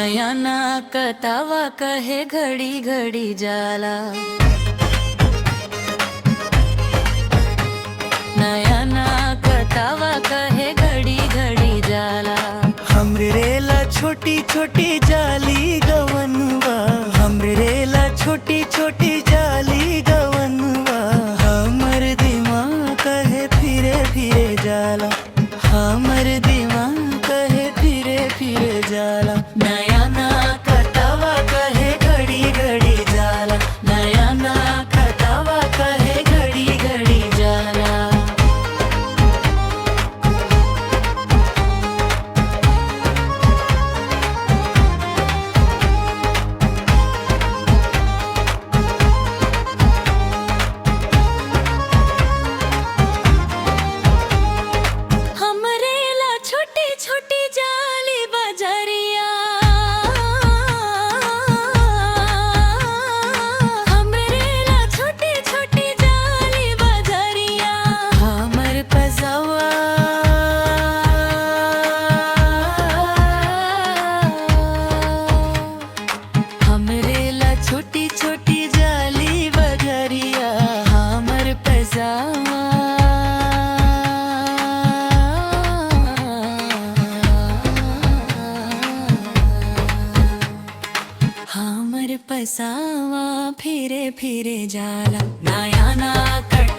नया ना कतावा कहे घड़ी घड़ी जाला। नया ना कतावा कहे घड़ी घड़ी जाला। हमरे रेला छोटी छोटी जाली गवनवा, हमरे रेला छोटी छोटी जाली गवनवा। हमर दिमाग कहे फिरे फिरे जाला, हमर दिमाग कहे फिरे फिरे जाला। नया ना कतावा कहे घड़ी घड़ी जाला, नया ना कतावा कहे घड़ी घड़ी जाला। छोटी जाली बजरिया, हमरेला छोटी छोटी जाली बजरिया। हमर पजवा हमरेला छोटी छोटी जाली बजरिया। हमर पजवा हमर पसावा फिरे फिरे जाला। नया ना कट